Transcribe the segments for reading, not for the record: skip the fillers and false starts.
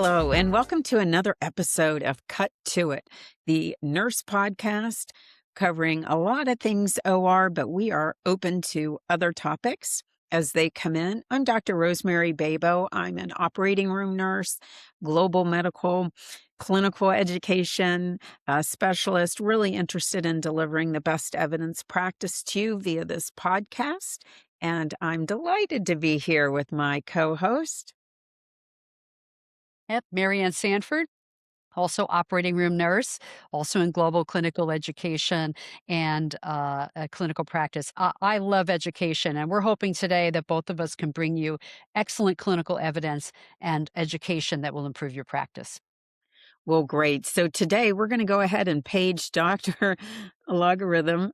Hello, and welcome to another episode of Cut to It, the nurse podcast covering a lot of things OR, but we are open to other topics as they come in. I'm Dr. Rosemary Babeaux. I'm an operating room nurse, global medical, clinical education specialist, really interested in delivering the best evidence practice to you via this podcast. And I'm delighted to be here with my co-host. Yep, Mary Sanford, also operating room nurse, also in global clinical education and clinical practice. I love education, and we're hoping today that both of us can bring you excellent clinical evidence and education that will improve your practice. Well, great. So today we're going to go ahead and page Dr. Logarithm,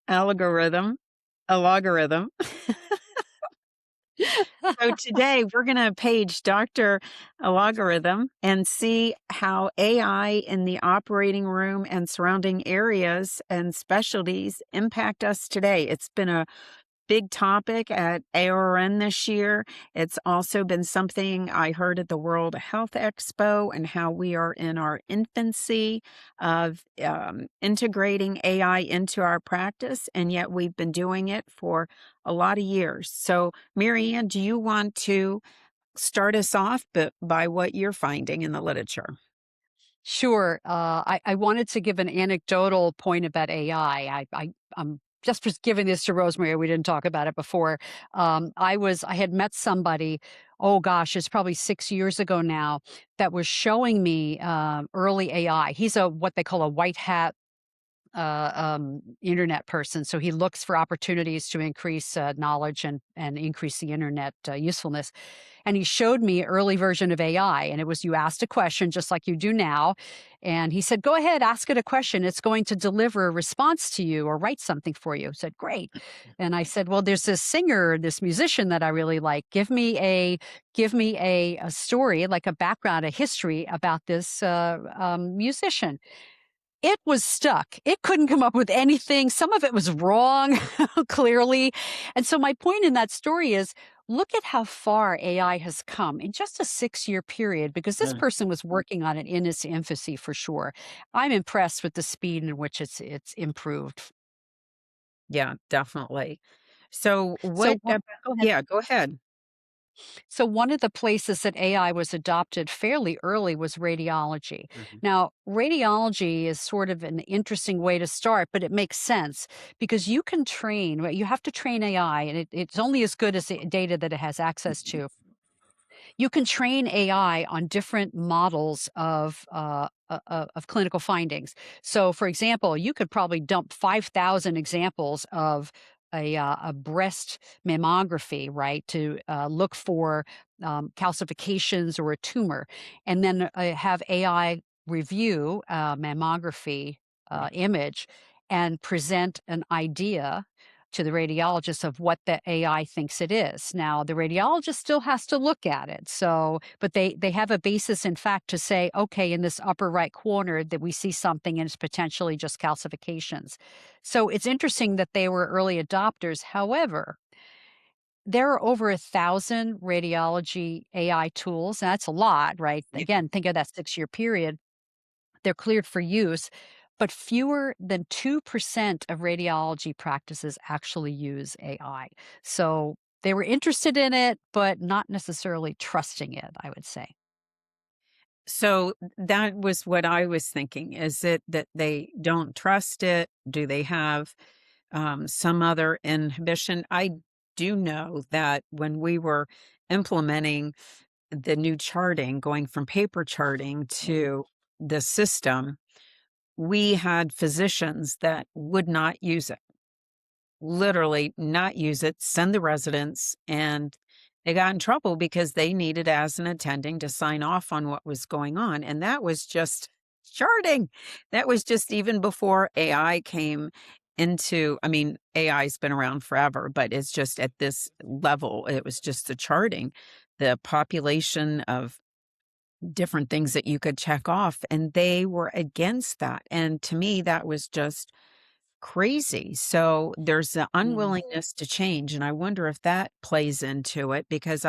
Algorithm. So today we're going to page Dr. Logarithm and see how AI in the operating room and surrounding areas and specialties impact us today. It's been a big topic at AORN this year. It's also been something I heard at the World Health Expo, and how we are in our infancy of integrating AI into our practice, and yet we've been doing it for a lot of years. So, Mary Ann, do you want to start us off by what you're finding in the literature? Sure. I wanted to give an anecdotal point about AI. I'm just giving this to Rosemary. We didn't talk about it before. I had met somebody, oh gosh, it's probably 6 years ago now, that was showing me early AI. He's what they call a white hat internet person. So he looks for opportunities to increase knowledge and increase the internet usefulness. And he showed me early version of AI, and it was you asked a question just like you do now, and he said, "Go ahead, ask it a question. It's going to deliver a response to you or write something for you." I said, "Great." And I said, "Well, there's this singer, this musician that I really like. Give me a story, like a background, a history about this musician." It was stuck. It couldn't come up with anything. Some of it was wrong, clearly. And so my point in that story is, look at how far AI has come in just a 6-year period, because this Mm. person was working on it in its infancy for sure. I'm impressed with the speed in which it's improved. Yeah, definitely. So, So what? one Go ahead. Yeah, go ahead. So one of the places that AI was adopted fairly early was radiology. Mhm. Now, radiology is sort of an interesting way to start, but it makes sense because you can train, right? You have to train AI, and it's only as good as the data that it has access to. You can train AI on different models of clinical findings. So, for example, you could probably dump 5,000 examples of a breast mammography, right, to look for calcifications or a tumor, and then have AI review mammography image and present an idea to the radiologist of what the AI thinks it is. Now, the radiologist still has to look at it. So, but they have a basis in fact to say, okay, in this upper right corner that we see something and it's potentially just calcifications. So it's interesting that they were early adopters. However, there are over 1,000 radiology AI tools. And that's a lot, right? Yeah. Again, think of that 6-year period. They're cleared for use, but fewer than 2% of radiology practices actually use AI. So they were interested in it, but not necessarily trusting it, I would say. So that was what I was thinking. Is it that they don't trust it? Do they have some other inhibition? I do know that when we were implementing the new charting, going from paper charting to the system, we had physicians that would not use it, literally not use it, send the residents, and they got in trouble because they needed, as an attending, to sign off on what was going on. And that was just charting. That was just even before AI came into, I mean, AI's been around forever, but it's just at this level, it was just the charting, the population of different things that you could check off, and they were against that. And to me, that was just crazy. So there's the Mm. unwillingness to change, and I wonder if that plays into it, because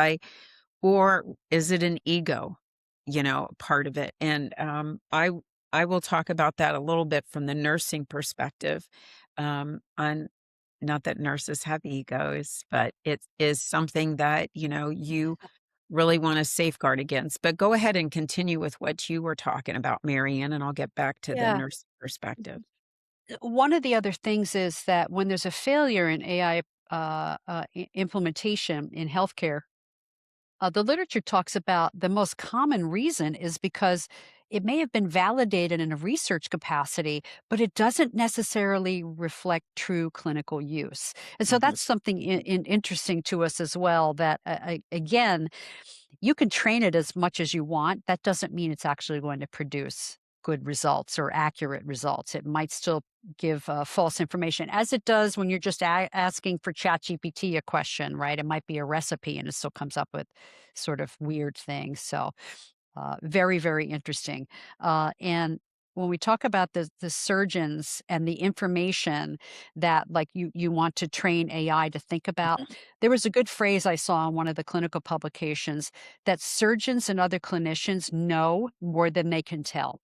or is it an ego? part of it. And I will talk about that a little bit from the nursing perspective. On not that nurses have egos, but it is something that you really want to safeguard against. But go ahead and continue with what you were talking about, Marianne, and I'll get back to the Yeah. nurse perspective. One of the other things is that when there's a failure in AI implementation in healthcare, the literature talks about the most common reason is because it may have been validated in a research capacity, but it doesn't necessarily reflect true clinical use. And so Mhm. that's something interesting to us as well. That again, you can train it as much as you want. That doesn't mean it's actually going to produce good results or accurate results. It might still give false information, as it does when you're just asking for ChatGPT a question, right? It might be a recipe and it still comes up with sort of weird things. So, very, very interesting. And when we talk about the surgeons and the information that like you want to train AI to think about, there was a good phrase I saw in one of the clinical publications that surgeons and other clinicians know more than they can tell.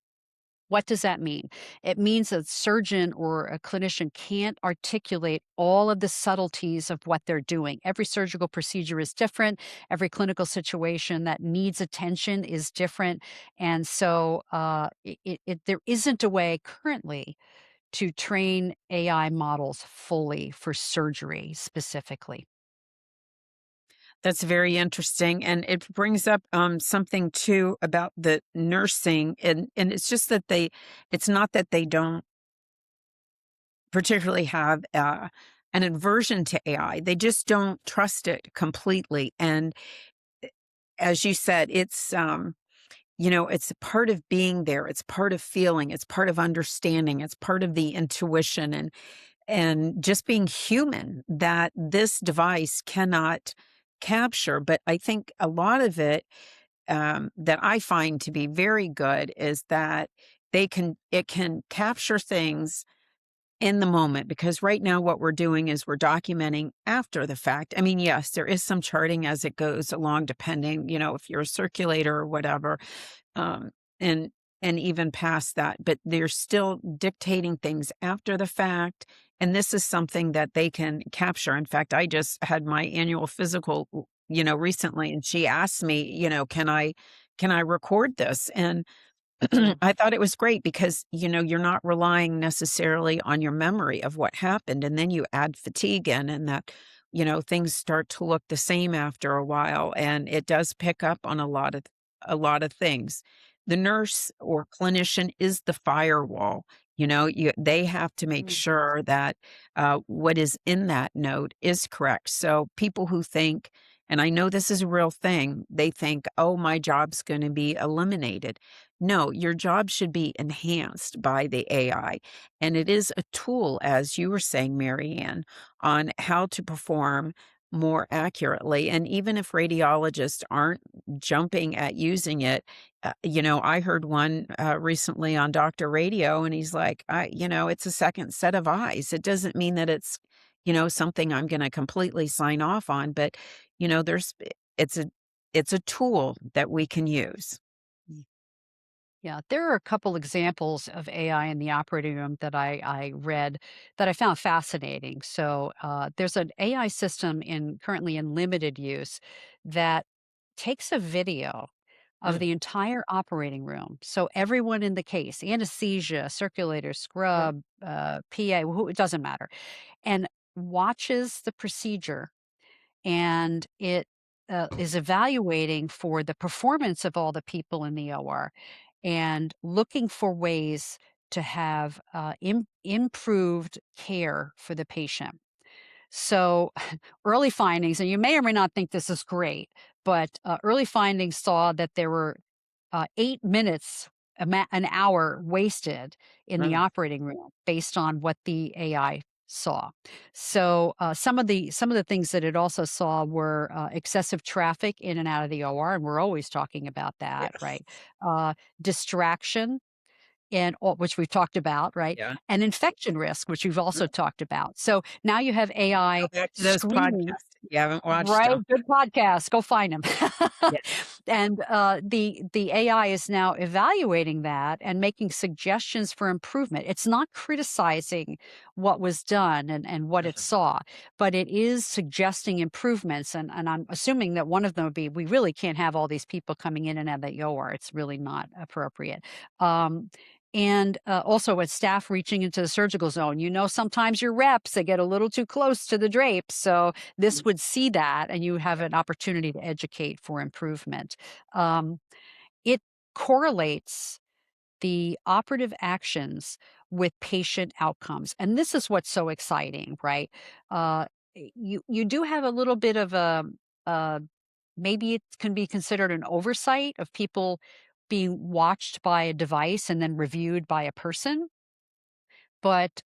What does that mean? It means a surgeon or a clinician can't articulate all of the subtleties of what they're doing. Every surgical procedure is different. Every clinical situation that needs attention is different. And so there isn't a way currently to train AI models fully for surgery specifically. That's very interesting, and it brings up, something too about the nursing, and it's just that it's not that they don't particularly have, an aversion to AI, they just don't trust it completely, and as you said, it's a part of being there, it's part of feeling, it's part of understanding, it's part of the intuition and just being human that this device cannot capture. But I think a lot of it that I find to be very good is that it can capture things in the moment, because right now what we're doing is we're documenting after the fact. I mean, yes, there is some charting as it goes along, depending, if you're a circulator or whatever, um, and even past that, but they're still dictating things after the fact, and this is something that they can capture. In fact, I just had my annual physical, recently, and she asked me, can I record this? And Yeah. I thought it was great because, you're not relying necessarily on your memory of what happened, and then you add fatigue in, and that, things start to look the same after a while, and it does pick up on a lot of things. The nurse or clinician is the firewall. They have to make Mm. sure that what is in that note is correct. So people who think, and I know this is a real thing, they think, oh, my job's going to be eliminated. No, your job should be enhanced by the AI. And it is a tool, as you were saying, Marianne, on how to perform more accurately. And even if radiologists aren't jumping at using it, I heard one recently on Dr. Radio, and he's like, it's a second set of eyes. It doesn't mean that it's, something I'm going to completely sign off on, but, there's, it's a, it's a tool that we can use. Yeah, there are a couple examples of AI in the operating room that I read that I found fascinating. So there's an AI system currently in limited use that takes a video of Mm, the entire operating room. So everyone in the case, anesthesia, circulator, mm, scrub, PA, it doesn't matter, and watches the procedure, and it is evaluating for the performance of all the people in the OR and looking for ways to have improved care for the patient. So, early findings, and you may or may not think this is great, but early findings saw that there were 8 minutes, an hour wasted in the mm. operating room based on what the AI saw. So some of the things that it also saw were excessive traffic in and out of the OR, and we're always talking about that, Yes. right? Distraction which we've talked about, right? Yeah. And infection risk, which we've also talked about. So now you have Go AI back to those screening. podcasts. You haven't watched Right, them. good podcast, go find him. Yeah. And, the AI is now evaluating that and making suggestions for improvement. It's not criticizing what was done and what it saw, but it is suggesting improvements, and I'm assuming that one of them would be, we really can't have all these people coming in and out of the OR, it's really not appropriate. Um, also with staff reaching into the surgical zone, sometimes your reps, they get a little too close to the drapes, so this would see that, and you have an opportunity to educate for improvement. Um, it correlates the operative actions with patient outcomes, and this is what's so exciting, right? You do have a little bit of a maybe it can be considered an oversight of people being watched by a device and then reviewed by a person, but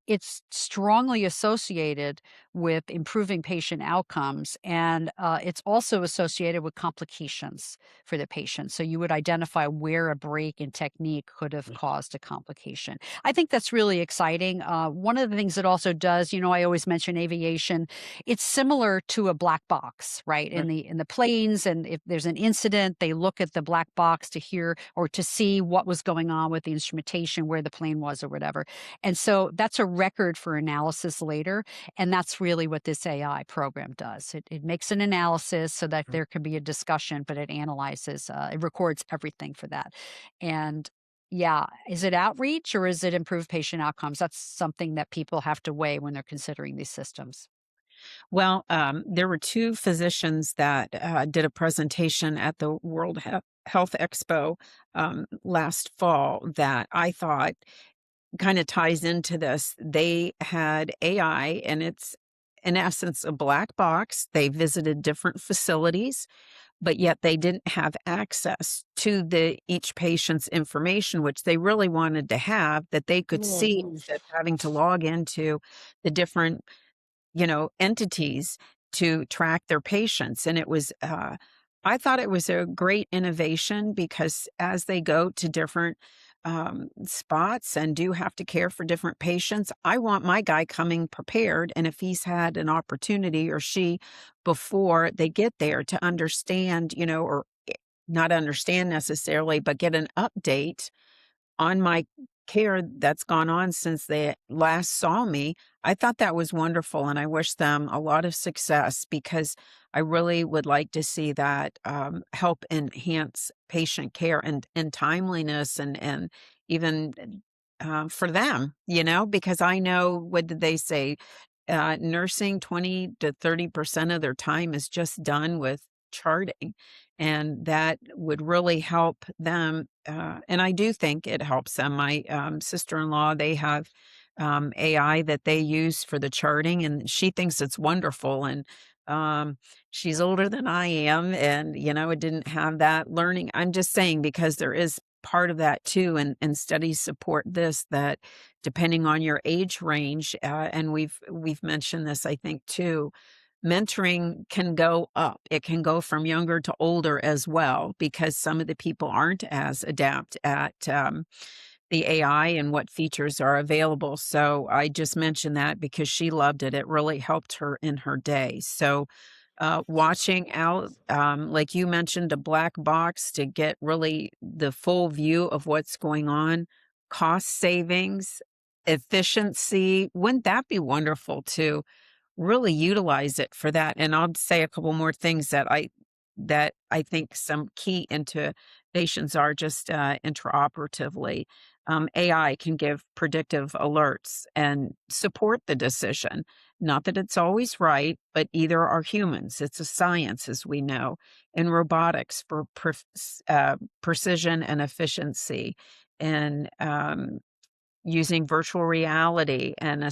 it's strongly associated with improving patient outcomes, and it's also associated with complications for the patient. So you would identify where a break in technique could have caused a complication. I think that's really exciting. One of the things it also does, I always mention aviation. It's similar to a black box, right? In Right. the planes, and if there's an incident, they look at the black box to hear or to see what was going on with the instrumentation, where the plane was, or whatever. And so that's a record for analysis later. And that's really what this AI program does. It makes an analysis so that there can be a discussion, but it analyzes, it records everything for that. And yeah, is it outreach or is it improved patient outcomes? That's something that people have to weigh when they're considering these systems. Well, there were 2 physicians that, did a presentation at the World Health Expo, last fall that I thought kinda ties into this. They had AI, and it's, in essence, a black box. They visited different facilities, but yet they didn't have access to each patient's information, which they really wanted to have, that they could see Mhm. instead of having to log into the different, entities to track their patients. And it was, I thought it was a great innovation because as they go to different spots and do have to care for different patients, I want my guy coming prepared. And if he's had an opportunity or she before they get there to understand, or not understand necessarily, but get an update on my care that's gone on since they last saw me. I thought that was wonderful, and I wish them a lot of success because I really would like to see that help enhance patient care and timeliness and even for them, because I know what did they say? Nursing 20 to 30% of their time is just done with charting, and that would really help them. And I do think it helps them. My sister-in-law, they have AI that they use for the charting, and she thinks it's wonderful. And um, she's older than I am, and it didn't have that learning. I'm just saying because there is part of that too, and studies support this that depending on your age range, and we've mentioned this, I think too, mentoring can go up. It can go from younger to older as well because some of the people aren't as adept at the AI and what features are available. So I just mentioned that because she loved it. It really helped her in her day. So watching out, like you mentioned, a black box to get really the full view of what's going on, cost savings, efficiency. Wouldn't that be wonderful to really utilize it for that? And I'll say a couple more things that I think some key innovations are just intraoperatively. AI can give predictive alerts and support the decision. Not that it's always right, but either are humans. It's a science, as we know, in robotics for precision and efficiency, and using virtual reality and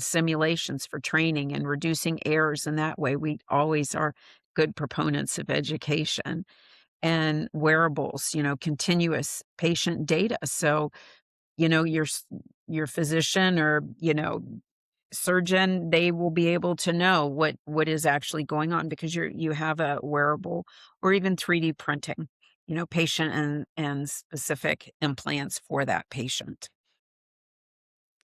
simulations for training and reducing errors in that way. We always are good proponents of education and wearables, continuous patient data. So, your physician or, surgeon, they will be able to know what is actually going on because you have a wearable or even 3D printing, patient and specific implants for that patient.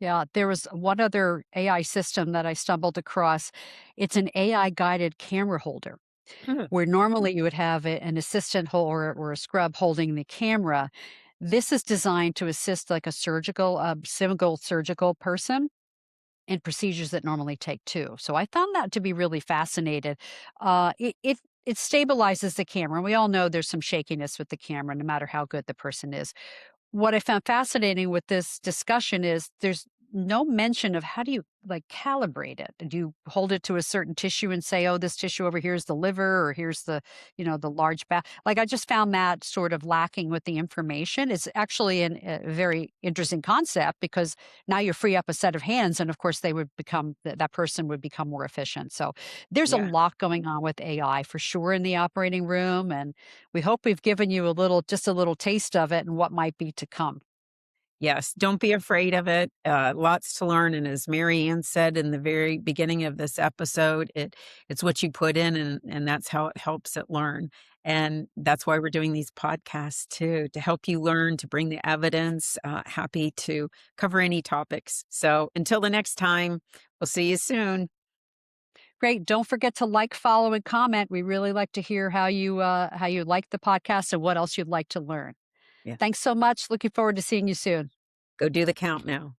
Yeah, there was one other AI system that I stumbled across. It's an AI guided camera holder, Hmm. where normally you would have an assistant or a scrub holding the camera. This is designed to assist like a single surgical person in procedures that normally take two. So I found that to be really fascinating. It stabilizes the camera. And we all know there's some shakiness with the camera, no matter how good the person is. What I found fascinating with this discussion is there's no mention of how do you like calibrate it? Do you hold it to a certain tissue and say, oh, this tissue over here is the liver or here's the large back? Like I just found that sort of lacking with the information. It's actually a very interesting concept because now you free up a set of hands and of course they would become that person would become more efficient. So there's a Yeah. lot going on with AI for sure in the operating room. And we hope we've given you just a little taste of it and what might be to come. Yes, don't be afraid of it. Lots to learn, and as Mary Ann said in the very beginning of this episode, it's what you put in, and that's how it helps it learn. And that's why we're doing these podcasts too, to help you learn, to bring the evidence. Happy to cover any topics. So until the next time, we'll see you soon. Great. Don't forget to like, follow, and comment. We really like to hear how you like the podcast and what else you'd like to learn. Yeah, Thanks so much. Looking forward to seeing you soon. go do the count now.